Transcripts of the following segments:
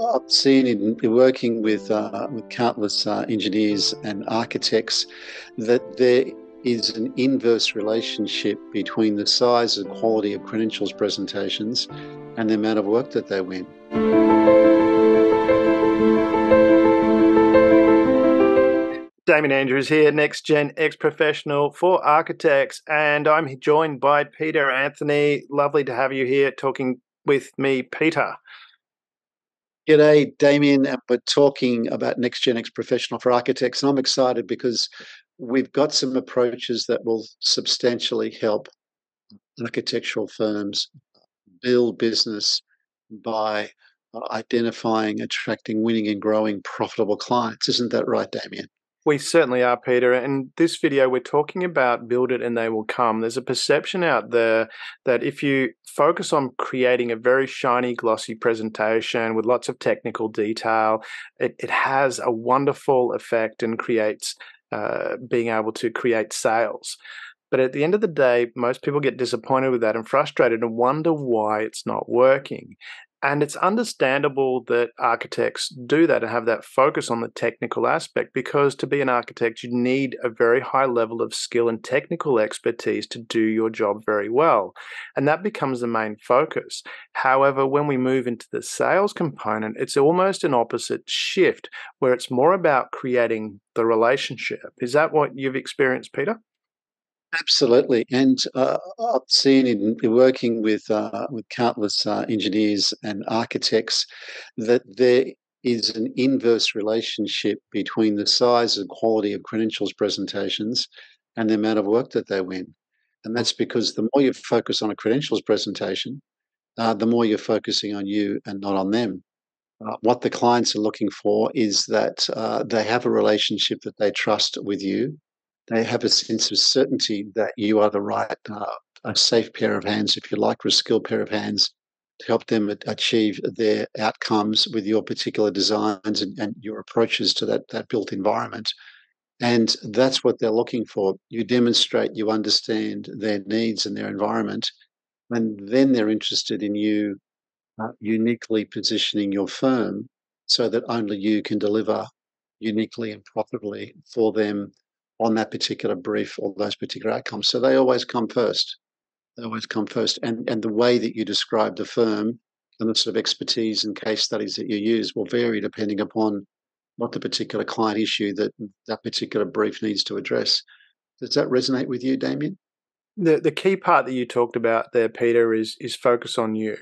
I've seen in working with countless engineers and architects that there is an inverse relationship between the size and quality of credentials presentations and the amount of work that they win. Damien Andrews here, Next Gen X Professional for Architects, and I'm joined by Peter Anthony. Lovely to have you here talking with me, Peter. G'day, Damien. We're talking about Next Gen X Professional for Architects, and I'm excited because we've got some approaches that will substantially help architectural firms build business by identifying, attracting, winning, and growing profitable clients. Isn't that right, Damien? We certainly are, Peter. And this video, we're talking about build it and they will come. There's a perception out there that if you focus on creating a very shiny, glossy presentation with lots of technical detail, it has a wonderful effect and creates being able to create sales. But at the end of the day, most people get disappointed with that and frustrated and wonder why it's not working. And it's understandable that architects do that and have that focus on the technical aspect, because to be an architect, you need a very high level of skill and technical expertise to do your job very well. And that becomes the main focus. However, when we move into the sales component, it's almost an opposite shift where it's more about creating the relationship. Is that what you've experienced, Peter? Absolutely, and I've seen in working with countless engineers and architects that there is an inverse relationship between the size and quality of credentials presentations and the amount of work that they win. And that's because the more you focus on a credentials presentation, the more you're focusing on you and not on them. What the clients are looking for is that they have a relationship that they trust with you. They have a sense of certainty that you are the right, a safe pair of hands, if you like, or a skilled pair of hands to help them achieve their outcomes with your particular designs and your approaches to that built environment. And that's what they're looking for. You demonstrate you understand their needs and their environment, and then they're interested in you uniquely positioning your firm so that only you can deliver uniquely and profitably for them on that particular brief or those particular outcomes. So they always come first. They always come first. And the way that you describe the firm and the sort of expertise and case studies that you use will vary depending upon what the particular client issue that that particular brief needs to address. Does that resonate with you, Damien? The key part that you talked about there, Peter, is focus on you.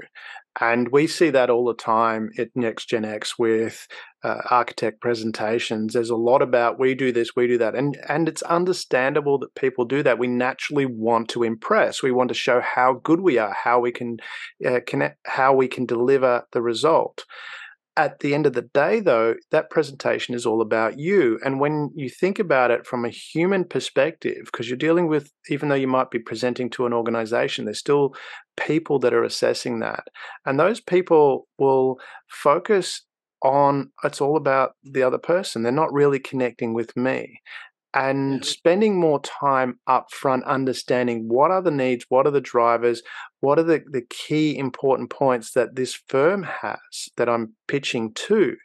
And we see that all the time at Next Gen X with architect presentations. There's a lot about we do this, we do that. And it's understandable that people do that. We naturally want to impress. We want to show how good we are, how we can connect, how we can deliver the result. At the end of the day, though, that presentation is all about you. And when you think about it from a human perspective, because you're dealing with, even though you might be presenting to an organization, there's still people that are assessing that. And those people will focus on it's all about the other person. They're not really connecting with me. And spending more time up front understanding what are the needs, what are the drivers, what are the key important points that this firm has that I'm pitching to.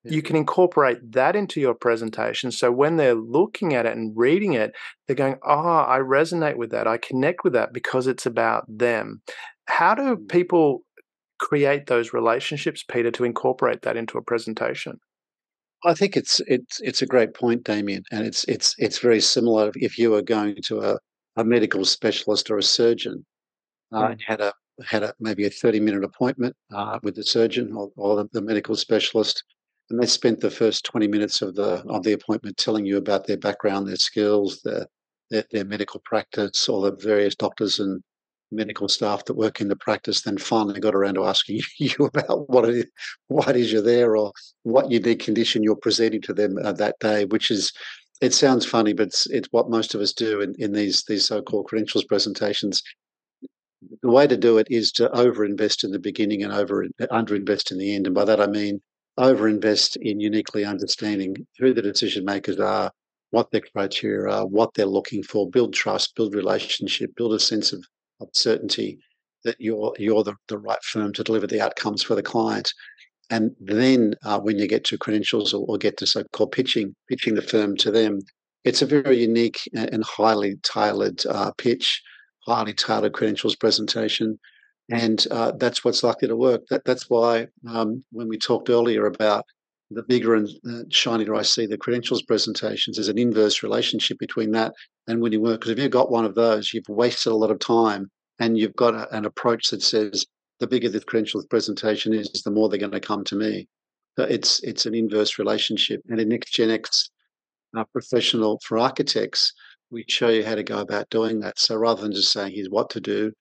You can incorporate that into your presentation. So when they're looking at it and reading it, they're going, oh, I resonate with that. I connect with that because it's about them. How do people create those relationships, Peter, to incorporate that into a presentation? I think it's a great point, Damien, and it's very similar if you were going to a medical specialist or a surgeon and had a maybe a 30-minute appointment with the surgeon or the medical specialist, and they spent the first 20 minutes of the appointment telling you about their background, their skills, their medical practice, all the various doctors and medical staff that work in the practice, then finally got around to asking you about why it is you're there or what unique condition you're presenting to them that day, which is, it sounds funny, but it's what most of us do in these so-called credentials presentations. The way to do it is to overinvest in the beginning and underinvest in the end. And by that I mean overinvest in uniquely understanding who the decision makers are, what their criteria are, what they're looking for, build trust, build relationship, build a sense of certainty that you're the right firm to deliver the outcomes for the client. And then when you get to credentials or get to so-called pitching the firm to them, it's a very unique and highly tailored pitch, highly tailored credentials presentation. And that's what's likely to work. That's why when we talked earlier about the bigger and shinier I see the credentials presentations, there's an inverse relationship between that and winning work. Because if you've got one of those, you've wasted a lot of time, and you've got an approach that says the bigger the credentials presentation is, the more they're going to come to me. So it's an inverse relationship. And in Next Gen X professional for architects, we show you how to go about doing that. So rather than just saying, here's what to do,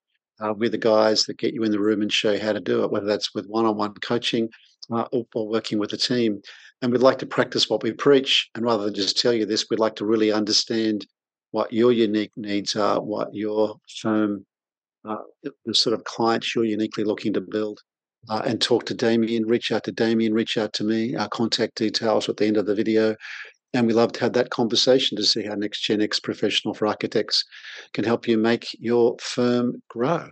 we're the guys that get you in the room and show you how to do it, whether that's with one-on-one coaching or working with a team. And we'd like to practice what we preach. And rather than just tell you this, we'd like to really understand what your unique needs are, what your firm, the sort of clients you're uniquely looking to build. And talk to Damien, reach out to me. Our contact details at the end of the video. And we love to have that conversation to see how Next Gen X Professional for Architects can help you make your firm grow.